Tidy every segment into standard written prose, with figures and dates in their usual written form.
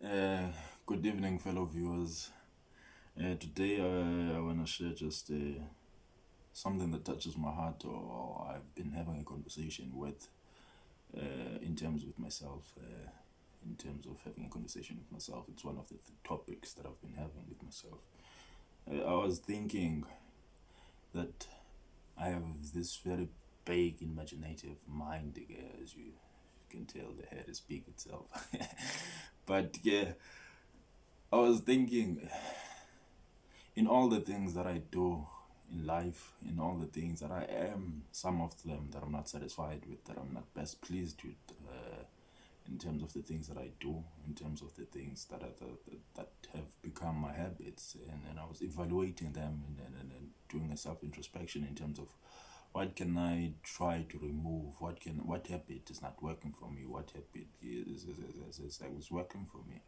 Uh, Good evening, fellow viewers. Today, I want to share just something that touches my heart, or I've been having a conversation with, in terms with myself. In terms of having a conversation with myself, it's one of the topics that I've been having with myself. I was thinking that I have this very big, imaginative mind, as you can tell, the head is big itself. But yeah, I was thinking in all the things that I do in life, in all the things that I am, some of them that I'm not satisfied with, that I'm not best pleased with, in terms of the things that I do, in terms of the things that have become my habits, and I was evaluating them and doing a self introspection in terms of what can I try to remove, what habit is not working for me, what habit is working for me,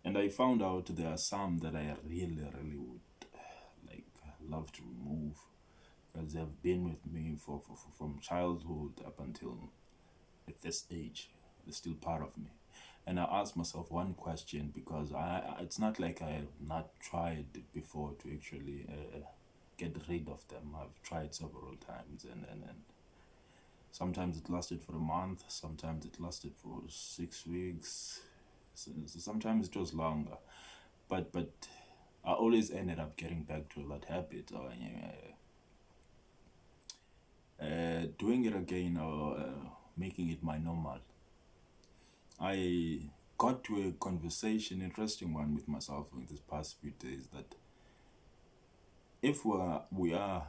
and I found out there are some that I really would like love to remove because they've been with me from childhood up until at this age. They're still part of me. And I ask myself one question because it's not like I have not tried before to actually get rid of them. I've tried several times, and sometimes it lasted for a month, sometimes it lasted for 6 weeks, sometimes it was longer. But I always ended up getting back to that habit, or doing it again, or making it my normal. I got to a conversation, interesting one with myself in this past few days, that if we are,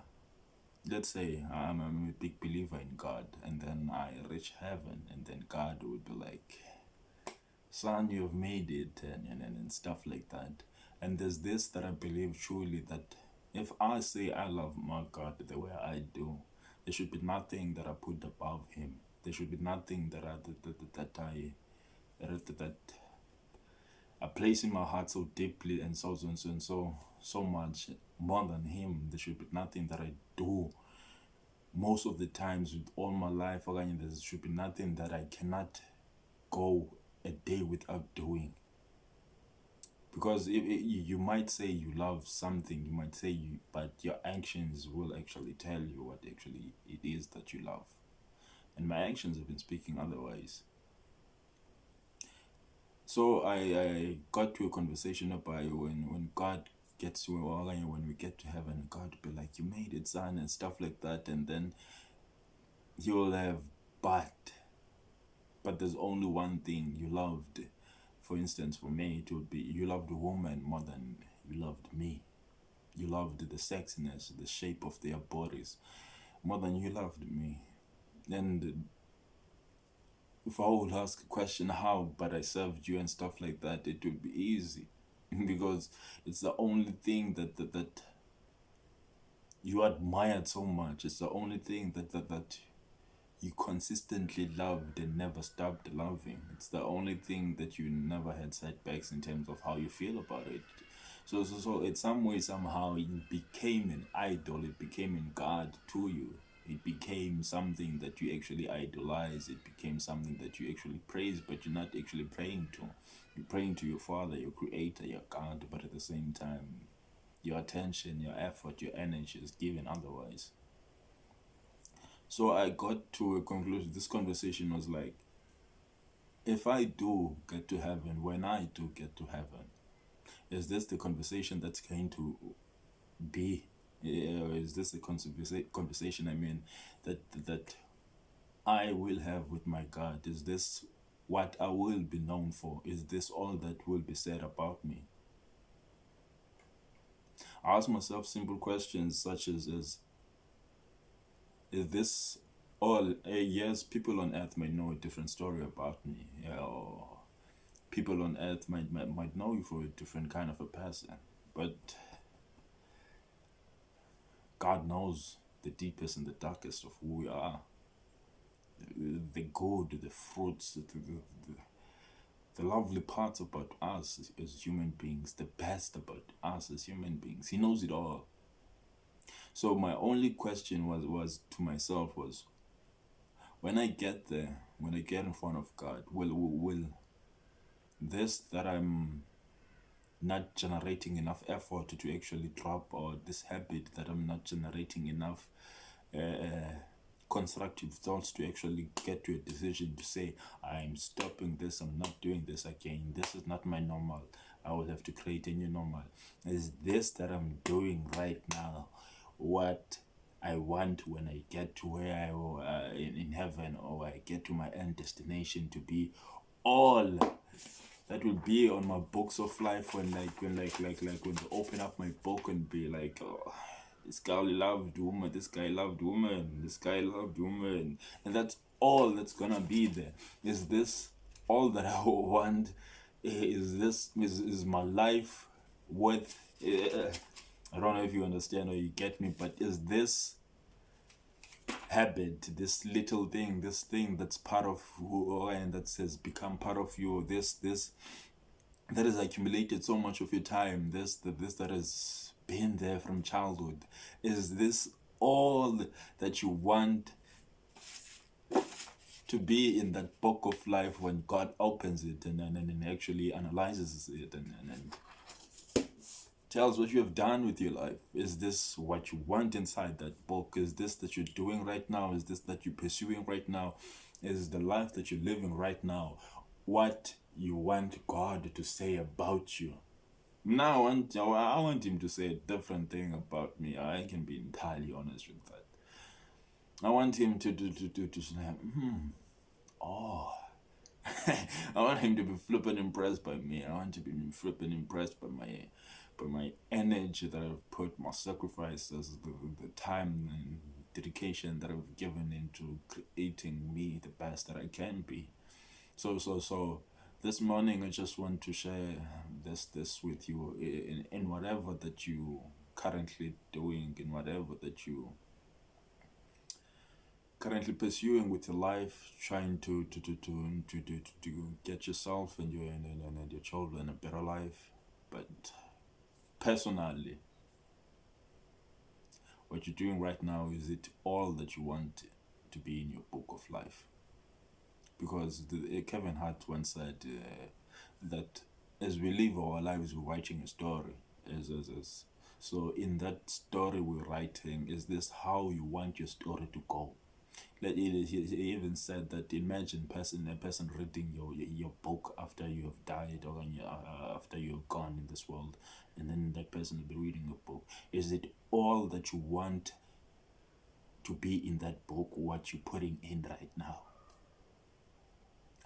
let's say I'm a big believer in God, and then I reach heaven, and then God would be like, son, you've made it, and stuff like that. And there's this that I believe truly, that if I say I love my God the way I do, there should be nothing that I put above him. There should be nothing that that I place in my heart so deeply, and so much more than him. There should be nothing that I do most of the times with all my life. Okanye there should be nothing that I cannot go a day without doing. Because you might say you love something, you might say but your actions will actually tell you what actually it is that you love. And my actions have been speaking otherwise. So I got to a conversation about when God gets to, or when we get to heaven, God will be like, you made it, son, and stuff like that. And then you'll have, but there's only one thing you loved. For instance, for me, it would be you loved a woman more than you loved me. You loved the sexiness, the shape of their bodies more than you loved me. And if I would ask a question, how, but I served you and stuff like that, it would be easy. Because it's the only thing that you admired so much. It's the only thing that you consistently loved and never stopped loving. It's the only thing that you never had setbacks in terms of how you feel about it. So in some way, somehow, it became an idol. It became a god to you. It became something that you actually idolize. It became something that you actually praise, but you're not actually praying to. You're praying to your Father, your Creator, your God, but at the same time, your attention, your effort, your energy is given otherwise. So I got to a conclusion. This conversation was like, if I do get to heaven, when I do get to heaven, is this the conversation that's going to be? Or is this the conversation, I mean, that I will have with my God? Is this what I will be known for? Is this all that will be said about me? I ask myself simple questions such is this all? Yes, people on earth might know a different story about me, yeah, or people on earth might know you for a different kind of a person, but God knows the deepest and the darkest of who we are, the good, the fruits, the lovely parts about us as human beings, the best about us as human beings. He knows it all. So my only question was to myself was, when I get there, when I get in front of God, this that I'm not generating enough effort to actually drop, or this habit that I'm not generating enough constructive thoughts to actually get to a decision to say, I'm stopping this, I'm not doing this again, this is not my normal, I will have to create a new normal. Is this that I'm doing right now what I want when I get to where in heaven, or I get to my end destination, to be all that will be on my books of life, when when they open up my book and be like, oh, this guy loved woman, this guy loved woman, this guy loved woman, and that's all that's gonna be there. Is this all that I want? Is this is my life worth? I don't know if you understand or you get me, but is this habit, this little thing, this thing that's part of who, and that has become part of you, this that has accumulated so much of your time, this that has been there from childhood, is this all that you want to be in that book of life when God opens it and actually analyzes it and tells what you have done with your life? Is this what you want inside that book? Is this that you're doing right now? Is this that you're pursuing right now? Is the life that you're living right now what you want God to say about you? Now I want him to say a different thing about me. I can be entirely honest with that. I want him to say, oh, I want him to be flipping impressed by me. I want to be flipping impressed by my energy that I've put, my sacrifices, the time and dedication that I've given into creating me the best that I can be. So this morning I just want to share this with you in whatever that you currently doing, in whatever that you currently pursuing with your life, trying to get yourself and your children a better life. But personally, what you're doing right now, is it all that you want to be in your book of life? Because Kevin Hart once said that as we live our lives, we're writing a story. So in that story we're writing, is this how you want your story to go? He even said that, imagine a person reading your book after you have died, or after you're gone in this world, and then that person will be reading a book. Is it all that you want to be in that book, what you're putting in right now?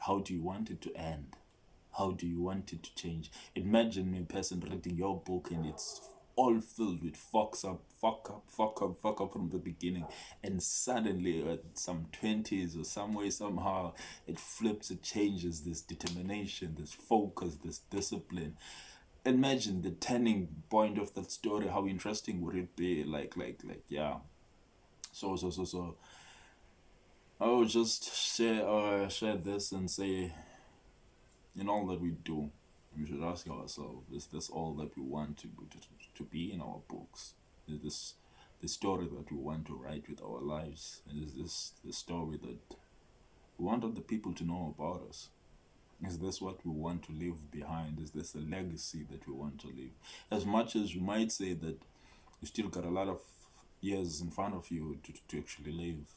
How do you want it to end? How do you want it to change? Imagine a person reading your book and it's all filled with fuck up from the beginning, and suddenly at some 20s or some way, somehow, it flips, it changes, this determination, this focus, this discipline. Imagine the turning point of that story. How interesting would it be? Yeah. So I will just share this and say, in all that we do, we should ask ourselves, is this all that we want to be in our books? Is this the story that we want to write with our lives? Is this the story that we want other people to know about us? Is this what we want to leave behind? Is this a legacy that we want to leave? As much as you might say that you still got a lot of years in front of you to actually live,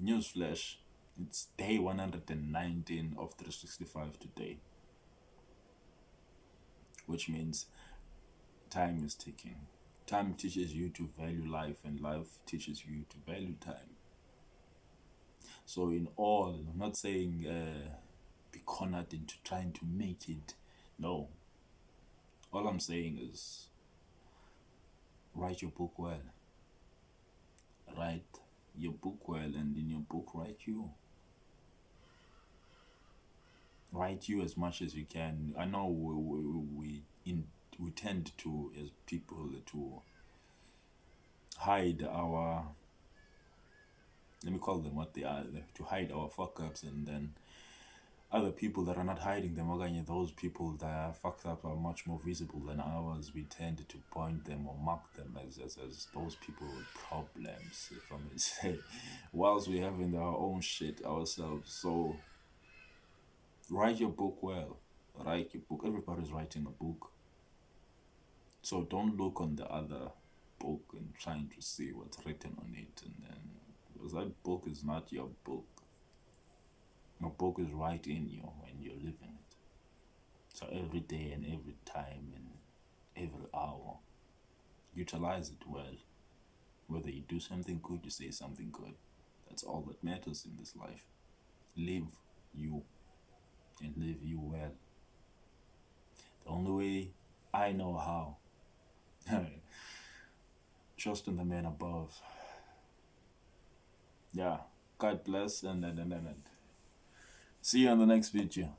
newsflash, it's day 119 of 365 today, which means time is ticking. Time teaches you to value life, and life teaches you to value time. So in all, I'm not saying be cornered into trying to make it. No. All I'm saying is, write your book well. Write your book well, and in your book, write you. Write you as much as you can. I know we tend to, as people, to hide our, let me call them what they are, to hide our fuck ups, and then other people that are not hiding them, those people that are fucked up are much more visible than ours. We tend to point them or mark them as those people with problems, if I may say, whilst we having our own shit ourselves. So write your book well. write your book. Everybody's writing a book. So don't look on the other book and trying to see what's written on it, and then because that book is not your book. Your book is right in you when you're living it. So every day and every time and every hour, utilize it well. Whether you do something good, you say something good. That's all that matters in this life. Live you and live you well. The only way I know how. Trust in the man above. Yeah. God bless and see you on the next video.